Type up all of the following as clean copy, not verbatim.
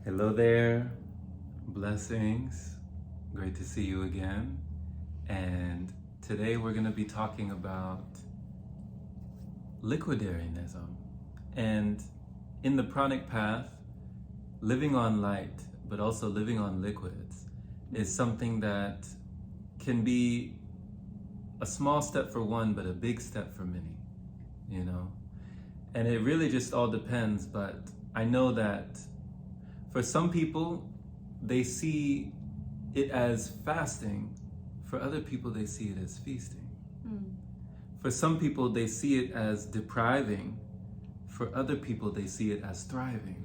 Hello there, blessings. Great to see you again. And today we're going to be talking about liquidarianism. And in the Pranic path, living on light, but also living on liquids, is something that can be a small step for one, but a big step for many, you know? And it really just all depends, but I know that for some people, they see it as fasting. For other people, they see it as feasting. For some people, they see it as depriving. For other people, they see it as thriving.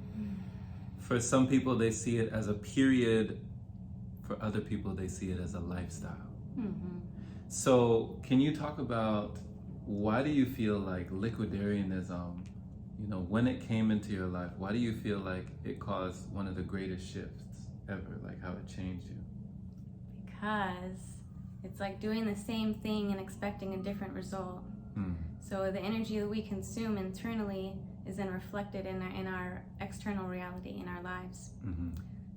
For some people, they see it as a period. For other people, they see it as a lifestyle. So can you talk about why do you feel like liquidarianism, you know, when it came into your life, why do you feel like it caused one of the greatest shifts ever, like how it changed you? Because it's like doing the same thing and expecting a different result. So the energy that we consume internally is then reflected in our external reality, in our lives.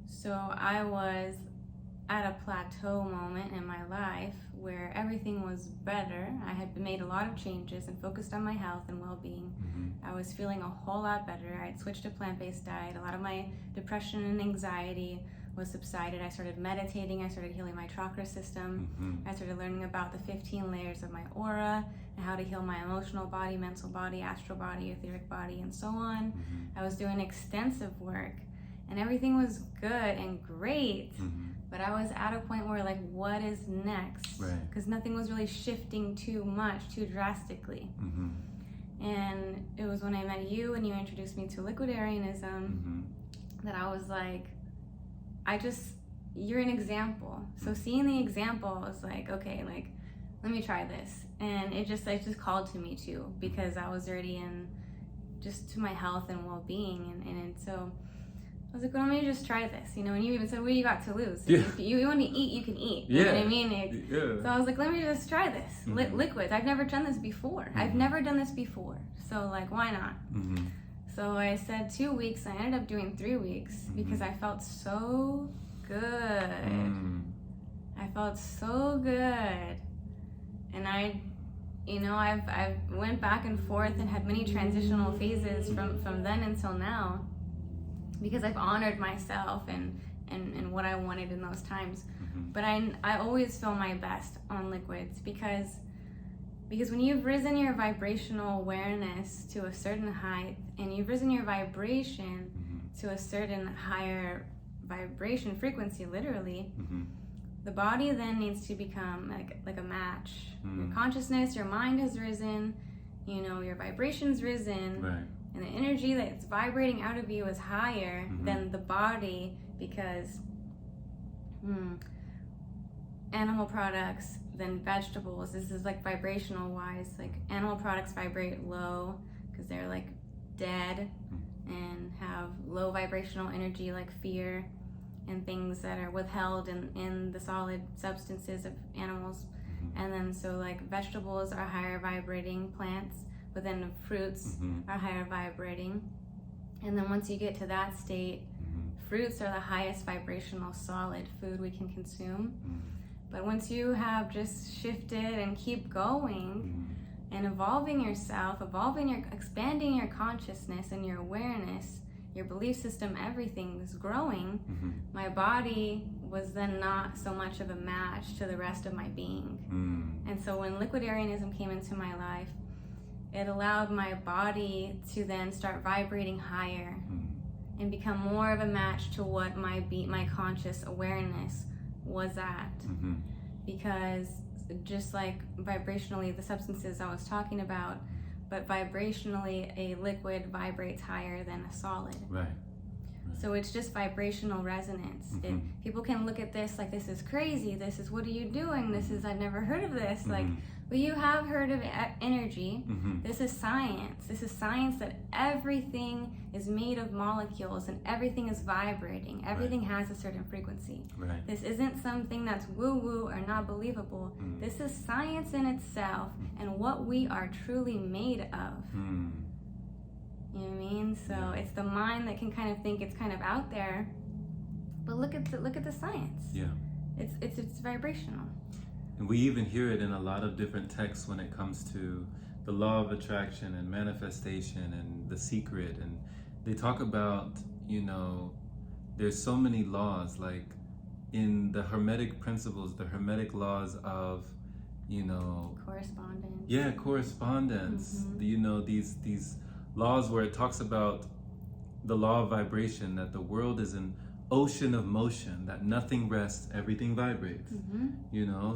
So I was at a plateau moment in my life where everything was better. I had made a lot of changes and focused on my health and well-being. I was feeling a whole lot better. I had switched to plant-based diet. A lot of my depression and anxiety was subsided. I started meditating. I started healing my chakra system. I started learning about the 15 layers of my aura and how to heal my emotional body, mental body, astral body, etheric body, and so on. I was doing extensive work and everything was good and great. But I was at a point where, like, what is next? Because nothing was really shifting too much, too drastically. And it was when I met you and you introduced me to liquidarianism that I was like, you're an example. So seeing the example, I was like, okay, like, let me try this. And it just called to me too, because I was already in just to my health and well-being. And so I was like, well, let me just try this, you know, and you even said, what do you got to lose? If you want to eat, you can eat. You know what I mean? So I was like, let me just try this. Liquids. I've never done this before. I've never done this before. So, like, why not? So I said 2 weeks. I ended up doing 3 weeks because I felt so good. I felt so good. And I went back and forth and had many transitional phases from then until now, because I've honored myself and what I wanted in those times. But I always feel my best on liquids because when you've risen your vibrational awareness to a certain height and you've risen your vibration to a certain higher vibration frequency, literally, the body then needs to become like a match. Your consciousness, your mind has risen, you know, your vibration's risen. And the energy that's vibrating out of you is higher than the body, because animal products than vegetables. This is like vibrational wise. Like, animal products vibrate low because they're like dead and have low vibrational energy, like fear and things that are withheld in the solid substances of animals. And then so like vegetables are higher vibrating plants, but then fruits are higher vibrating. And then once you get to that state, fruits are the highest vibrational solid food we can consume. But once you have just shifted and keep going and evolving yourself, expanding your consciousness and your awareness, your belief system, everything is growing, my body was then not so much of a match to the rest of my being. And so when liquidarianism came into my life, it allowed my body to then start vibrating higher and become more of a match to what my conscious awareness was at. Because just like vibrationally, the substances I was talking about, but vibrationally, a liquid vibrates higher than a solid. So it's just vibrational resonance. People can look at this like, this is crazy. This is, what are you doing? This is, I've never heard of this. Like, but you have heard of energy. This is science. This is science that everything is made of molecules and everything is vibrating. Everything has a certain frequency. This isn't something that's woo-woo or not believable. This is science in itself and what we are truly made of. You know what I mean? So it's the mind that can kind of think it's kind of out there, but look at the science. Yeah. It's vibrational. And we even hear it in a lot of different texts when it comes to the law of attraction and manifestation and the secret. And they talk about, there's so many laws, like in the Hermetic principles, the Hermetic laws of, correspondence. Yeah, correspondence. These laws where it talks about the law of vibration, that the world is an ocean of motion, that nothing rests, everything vibrates.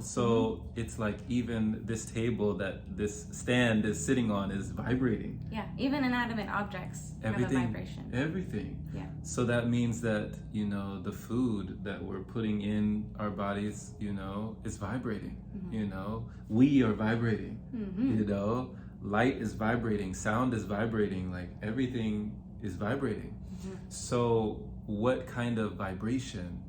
So it's like even this table that this stand is sitting on is vibrating. Yeah, even inanimate objects have a vibration. Everything. Yeah. So that means that, the food that we're putting in our bodies, is vibrating. We are vibrating. Light is vibrating, sound is vibrating, like everything is vibrating. So what kind of vibration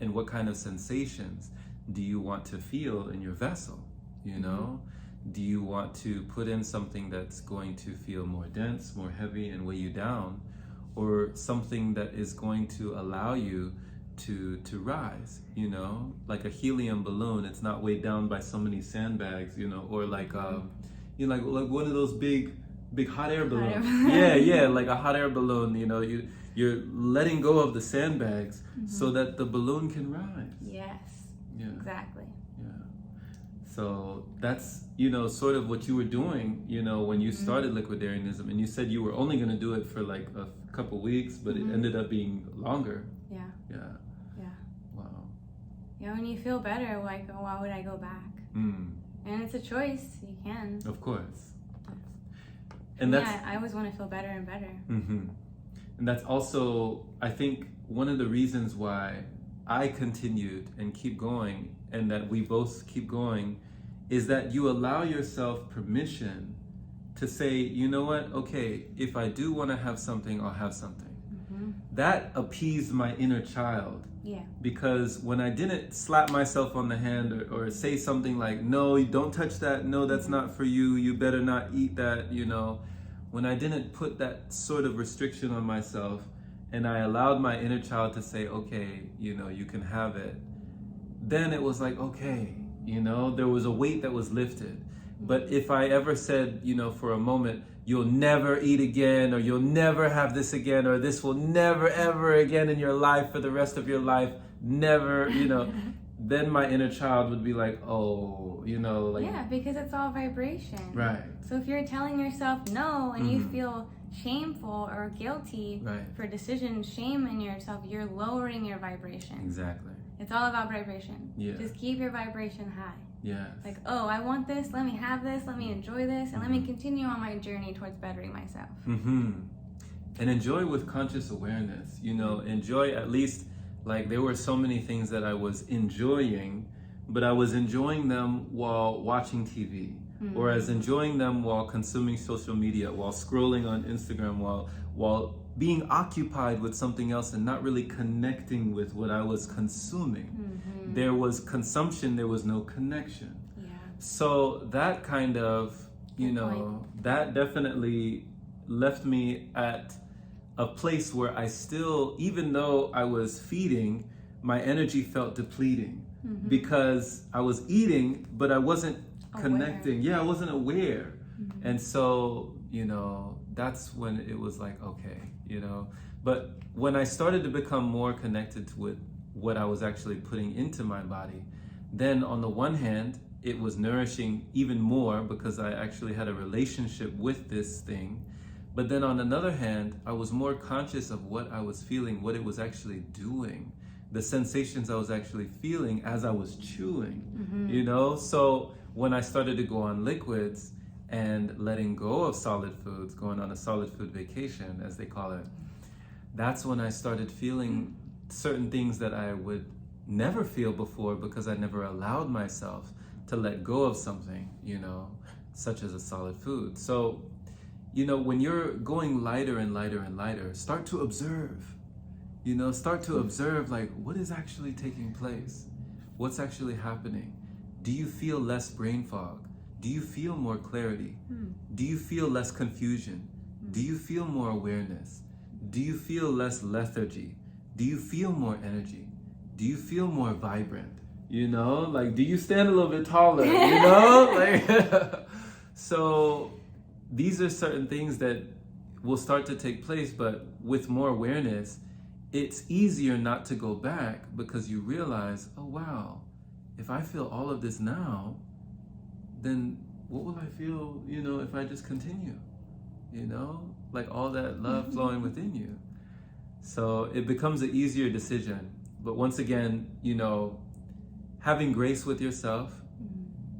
and what kind of sensations do you want to feel in your vessel? Do you want to put in something that's going to feel more dense, more heavy, and weigh you down, or something that is going to allow you to rise? Like a helium balloon, it's not weighed down by so many sandbags, or like like one of those big hot air balloons. Yeah, like a hot air balloon. You're letting go of the sandbags so that the balloon can rise. Yes. Yeah. Exactly. Yeah. So that's sort of what you were doing. When you started Liquidarianism, and you said you were only going to do it for like a couple weeks, but it ended up being longer. Yeah. Yeah. Yeah. Wow. Yeah. When you feel better, like, oh, why would I go back? And it's a choice. You can. Of course. And I always want to feel better and better. And that's also, I think, one of the reasons why I continued and keep going, and that we both keep going, is that you allow yourself permission to say, you know what, okay, if I do want to have something, I'll have something. That appeased my inner child. Yeah. Because when I didn't slap myself on the hand or say something like, no, you don't touch that, no, that's not for you, you better not eat that, when I didn't put that sort of restriction on myself, and I allowed my inner child to say, okay, you can have it, then it was like, okay, there was a weight that was lifted. But if I ever said, for a moment, you'll never eat again, or you'll never have this again, or this will never ever again in your life for the rest of your life, never, then my inner child would be like, oh, like... Yeah, because it's all vibration. Right. So if you're telling yourself no, and you feel shameful or guilty for decisions, shame in yourself, you're lowering your vibration. Exactly. It's all about vibration. Yeah. Just keep your vibration high. Yes. Like, oh, I want this, let me have this, let me enjoy this, and let me continue on my journey towards bettering myself. And enjoy with conscious awareness. Enjoy at least, like, there were so many things that I was enjoying, but I was enjoying them while watching TV, or as enjoying them while consuming social media, while scrolling on Instagram, while being occupied with something else and not really connecting with what I was consuming. There was consumption, there was no connection. Yeah. So that kind of, that definitely left me at a place where I still, even though I was feeding, my energy felt depleting because I was eating, but I wasn't connecting. Yeah, I wasn't aware. And so, that's when it was like, okay, but when I started to become more connected with what I was actually putting into my body, then on the one hand, it was nourishing even more because I actually had a relationship with this thing. But then on another hand, I was more conscious of what I was feeling, what it was actually doing, the sensations I was actually feeling as I was chewing, So when I started to go on liquids and letting go of solid foods, going on a solid food vacation, as they call it, that's when I started feeling certain things that I would never feel before because I never allowed myself to let go of something, such as a solid food. So, when you're going lighter and lighter and lighter, start to observe, start to observe, like, what is actually taking place? What's actually happening? Do you feel less brain fog? Do you feel more clarity? Do you feel less confusion? Do you feel more awareness? Do you feel less lethargy? Do you feel more energy? Do you feel more vibrant? You know, like, do you stand a little bit taller? You know, like, so these are certain things that will start to take place, but with more awareness, it's easier not to go back because you realize, oh wow, if I feel all of this now, then what will I feel, you know, if I just continue? You know, like all that love flowing within you. So it becomes an easier decision. But once again, you know, having grace with yourself,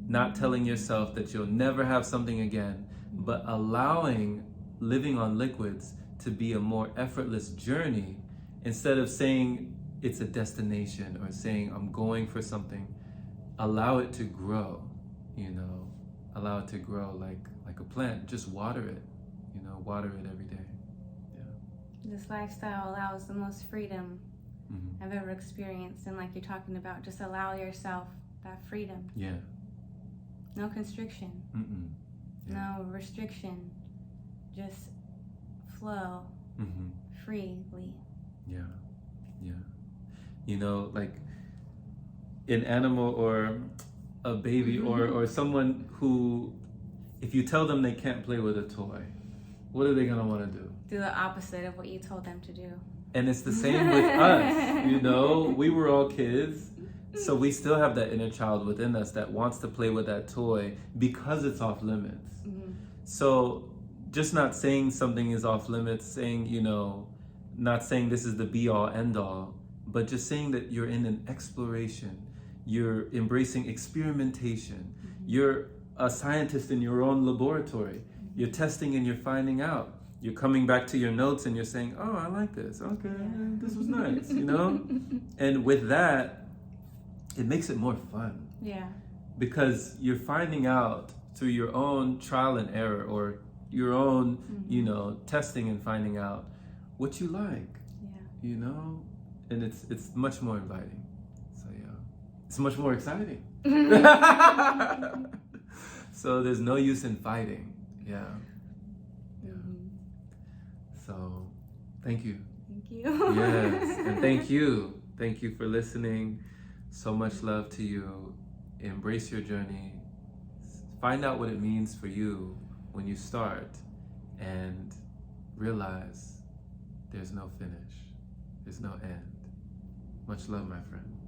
not telling yourself that you'll never have something again, but allowing living on liquids to be a more effortless journey instead of saying it's a destination or saying I'm going for something. Allow it to grow, you know, allow it to grow like a plant. Just water it, you know, water it every day. Yeah. This lifestyle allows the most freedom I've ever experienced, and like you're talking about, just allow yourself that freedom. Yeah. No constriction. Yeah. No restriction. Just flow freely. Yeah. Yeah. You know, like an animal or a baby or someone who, if you tell them they can't play with a toy, what are they gonna want to do? Do the opposite of what you told them to do. And it's the same with us, you know, we were all kids, so we still have that inner child within us that wants to play with that toy because it's off limits. So just not saying something is off limits, saying, you know, not saying this is the be all end all, but just saying that you're in an exploration, you're embracing experimentation, you're a scientist in your own laboratory, you're testing and you're finding out. You're coming back to your notes and you're saying, oh, I like this. Okay, this was nice, you know? And with that, it makes it more fun. Yeah. Because you're finding out through your own trial and error or your own, you know, testing and finding out what you like, you know? And it's much more inviting. So yeah, it's much more exciting. So there's no use in fighting. Yeah. So, thank you. Thank you. Yes, and thank you. Thank you for listening. So much love to you. Embrace your journey. Find out what it means for you when you start and realize there's no finish. There's no end. Much love, my friend.